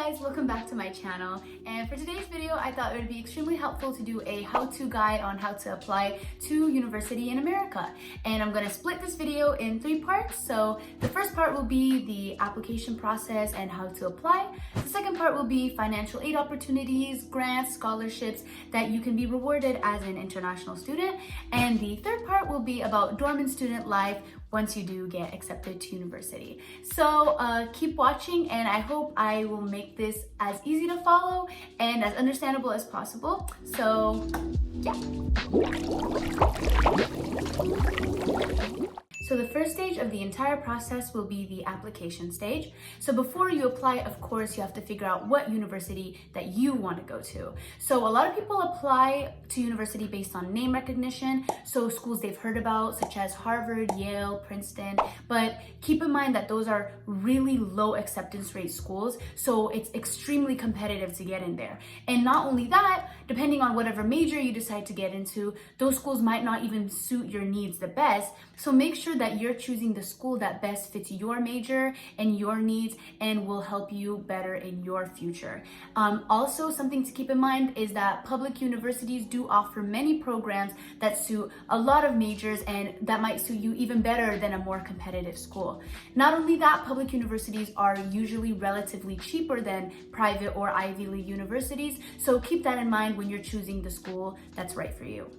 guys, welcome back to my channel, and for today's video I thought it would be extremely helpful to do a how-to guide on how to apply to university in America. And I'm going to split this video in 3 parts. So the first part will be the application process and how to apply. The second part will be financial aid opportunities, grants, scholarships that you can be rewarded as an international student. And the third part will be about dorm and student life once you do get accepted to university. So keep watching, and I hope I will make this as easy to follow and as understandable as possible. So yeah. So the first stage of the entire process will be the application stage. So before you apply, of course, you have to figure out what university that you want to go to. So a lot of people apply to university based on name recognition, so schools they've heard about such as Harvard, Yale, Princeton, but keep in mind that those are really low acceptance rate schools, so it's extremely competitive to get in there. And not only that, depending on whatever major you decide to get into, those schools might not even suit your needs the best. So make sure that you're choosing the school that best fits your major and your needs and will help you better in your future. Also, something to keep in mind is that public universities do offer many programs that suit a lot of majors and that might suit you even better than a more competitive school. Not only that, public universities are usually relatively cheaper than private or Ivy League universities, so keep that in mind when you're choosing the school that's right for you.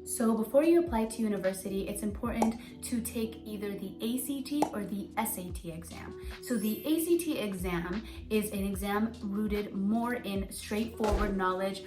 So before you apply to university, it's important to take either the ACT or the SAT exam. So the ACT exam is an exam rooted more in straightforward knowledge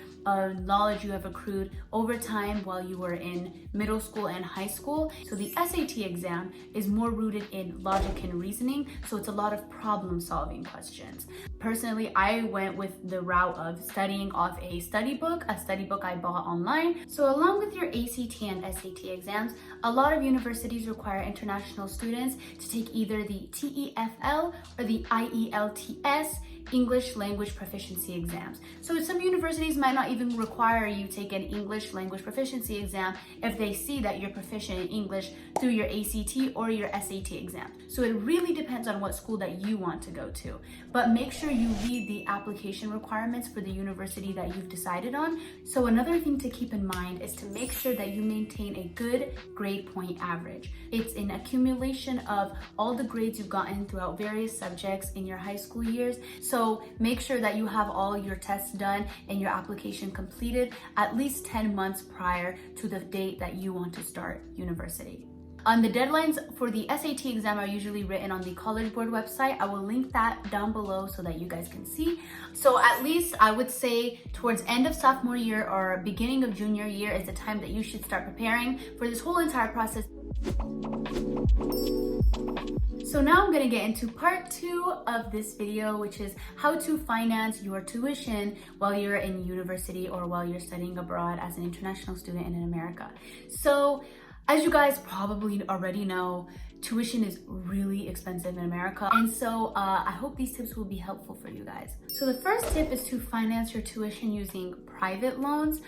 you have accrued over time while you were in middle school and high school. So the SAT exam is more rooted in logic and reasoning, so it's a lot of problem solving questions. Personally, I went with the route of studying off a study book I bought online. So along with your ACT and SAT exams, a lot of universities require international students to take either the TEFL or the IELTS, English language proficiency exams. So some universities might not even require you take an English language proficiency exam if they see that you're proficient in English through your ACT or your SAT exam. So it really depends on what school that you want to go to. But make sure you read the application requirements for the university that you've decided on. So another thing to keep in mind is to make sure that you maintain a good grade point average. It's an accumulation of all the grades you've gotten throughout various subjects in your high school years. So make sure that you have all your tests done and your application completed at least 10 months prior to the date that you want to start university. The deadlines for the SAT exam are usually written on the College Board website. I will link that down below so that you guys can see. So at least I would say towards end of sophomore year or beginning of junior year is the time that you should start preparing for this whole entire process. So now I'm going to get into part 2 of this video, which is how to finance your tuition while you're in university or while you're studying abroad as an international student in America. So as you guys probably already know, tuition is really expensive in America, and so I hope these tips will be helpful for you guys. So the first tip is to finance your tuition using private loans.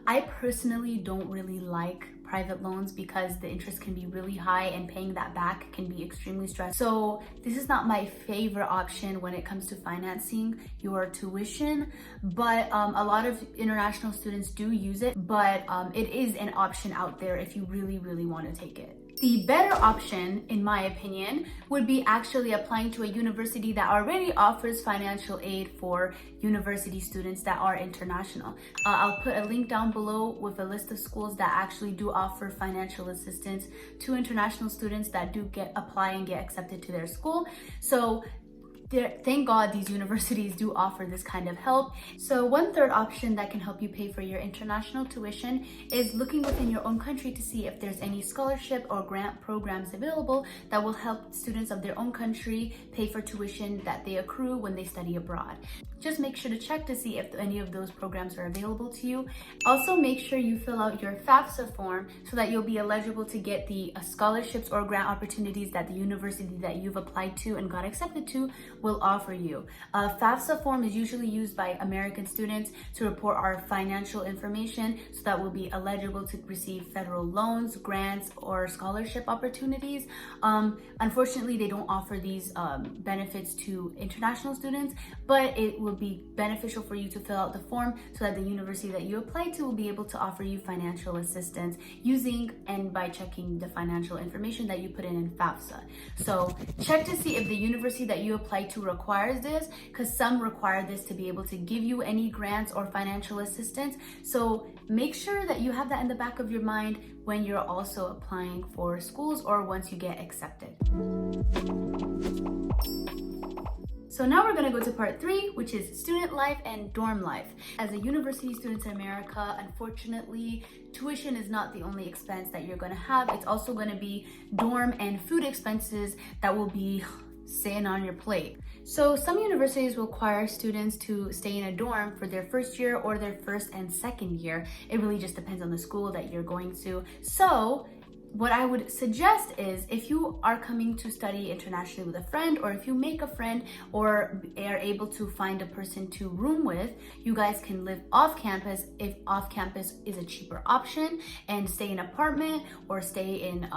I personally don't really like private loans because the interest can be really high and paying that back can be extremely stressful. So this is not my favorite option when it comes to financing your tuition, but a lot of international students do use it, but it is an option out there if you really, really want to take it. The better option, in my opinion, would be actually applying to a university that already offers financial aid for university students that are international. I'll put a link down below with a list of schools that actually do offer financial assistance to international students that do apply and get accepted to their school. So thank God these universities do offer this kind of help. So one third option that can help you pay for your international tuition is looking within your own country to see if there's any scholarship or grant programs available that will help students of their own country pay for tuition that they accrue when they study abroad. Just make sure to check to see if any of those programs are available to you. Also, make sure you fill out your FAFSA form so that you'll be eligible to get the scholarships or grant opportunities that the university that you've applied to and got accepted to will offer you. A FAFSA form is usually used by American students to report our financial information so that we'll be eligible to receive federal loans, grants, or scholarship opportunities. Unfortunately, they don't offer these benefits to international students, but it will be beneficial for you to fill out the form so that the university that you apply to will be able to offer you financial assistance using and by checking the financial information that you put in FAFSA. So check to see if the university that you apply to requires this, because some require this to be able to give you any grants or financial assistance. So make sure that you have that in the back of your mind when you're also applying for schools or once you get accepted. So now we're gonna go to part 3, which is student life and dorm life. As a university student in America, unfortunately, tuition is not the only expense that you're gonna have. It's also gonna be dorm and food expenses that will be sitting on your plate. So some universities require students to stay in a dorm for their first year or their first and second year. It really just depends on the school that you're going to. So what I would suggest is if you are coming to study internationally with a friend, or if you make a friend or are able to find a person to room with, you guys can live off campus if off campus is a cheaper option, and stay in an apartment or stay in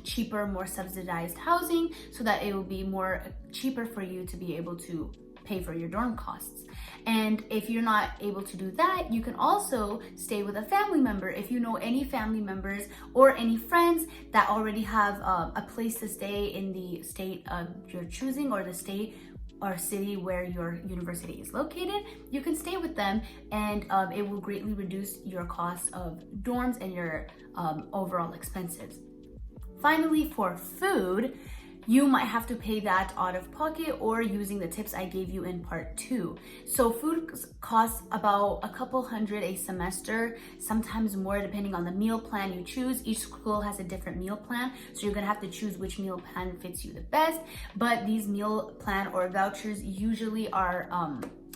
cheaper, more subsidized housing so that it will be more cheaper for you to be able to pay for your dorm costs. And if you're not able to do that, you can also stay with a family member. If you know any family members or any friends that already have a place to stay in the state of your choosing, or the state or city where your university is located, you can stay with them, and it will greatly reduce your cost of dorms and your overall expenses. Finally, for food, you might have to pay that out of pocket or using the tips I gave you in part 2. So food costs about a couple hundred a semester, sometimes more depending on the meal plan you choose. Each school has a different meal plan, so you're gonna have to choose which meal plan fits you the best. But these meal plan or vouchers usually are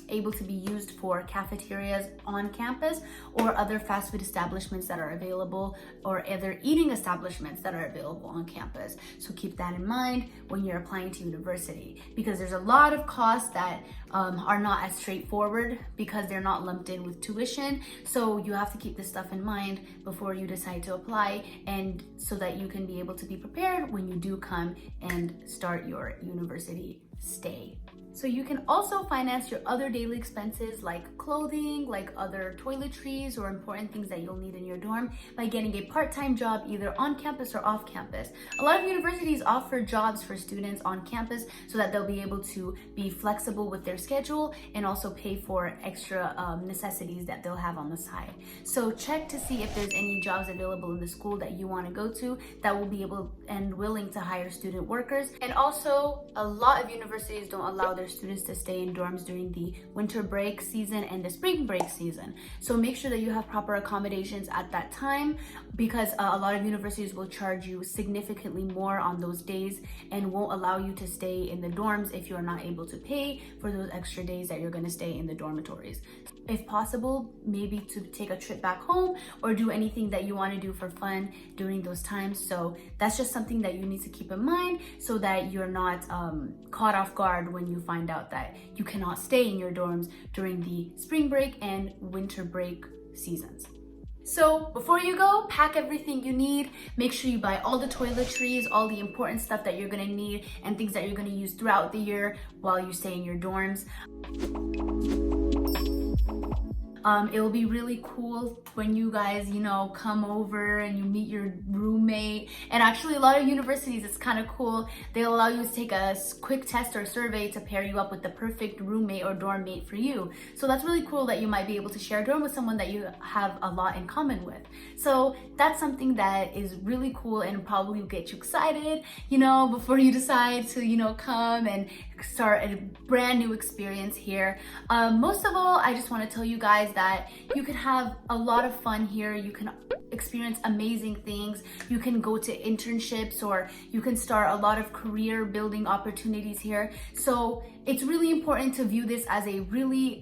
able to be used for cafeterias on campus or other fast food establishments that are available, or other eating establishments that are available on campus. So keep that in mind when you're applying to university, because there's a lot of costs that are not as straightforward because they're not lumped in with tuition. So you have to keep this stuff in mind before you decide to apply, and so that you can be able to be prepared when you do come and start your university stay. So you can also finance your other daily expenses like clothing, like other toiletries or important things that you'll need in your dorm by getting a part-time job either on campus or off campus. A lot of universities offer jobs for students on campus so that they'll be able to be flexible with their schedule and also pay for extra necessities that they'll have on the side. So check to see if there's any jobs available in the school that you want to go to that will be able and willing to hire student workers. And also, a lot of universities don't allow their students to stay in dorms during the winter break season and the spring break season. So make sure that you have proper accommodations at that time, because a lot of universities will charge you significantly more on those days and won't allow you to stay in the dorms if you're not able to pay for those extra days that you're going to stay in the dormitories. If possible, maybe to take a trip back home or do anything that you want to do for fun during those times. So that's just something that you need to keep in mind so that you're not caught off guard when you find out that you cannot stay in your dorms during the spring break and winter break seasons. So before you go, pack everything you need. Make sure you buy all the toiletries, all the important stuff that you're gonna need and things that you're gonna use throughout the year while you stay in your dorms. It will be really cool when you guys, come over and you meet your roommate. And actually, a lot of universities, it's kind of cool. They'll allow you to take a quick test or survey to pair you up with the perfect roommate or dorm mate for you. So that's really cool that you might be able to share a dorm with someone that you have a lot in common with. So that's something that is really cool and probably will get you excited, before you decide to, come and start a brand new experience here. Most of all, I just want to tell you guys that you can have a lot of fun here. You can experience amazing things. You can go to internships, or you can start a lot of career building opportunities here. So it's really important to view this as a really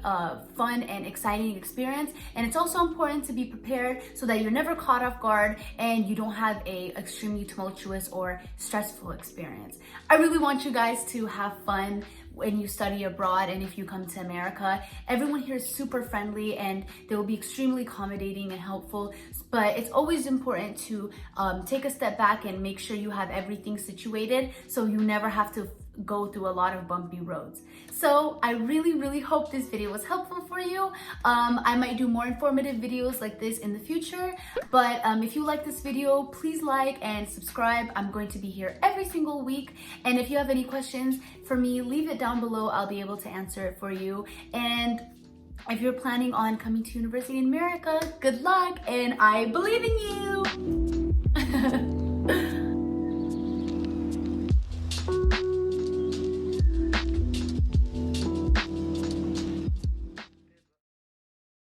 fun and exciting experience. And it's also important to be prepared so that you're never caught off guard and you don't have a extremely tumultuous or stressful experience. I really want you guys to have fun when you study abroad and if you come to America. Everyone here is super friendly and they will be extremely accommodating and helpful. But it's always important to take a step back and make sure you have everything situated so you never have to go through a lot of bumpy roads. So I really hope this video was helpful for you. I might do more informative videos like this in the future, but if you like this video, please like and subscribe. I'm going to be here every single week, and if you have any questions for me, leave it down below. I'll be able to answer it for you. And if you're planning on coming to university in America, good luck, and I believe in you.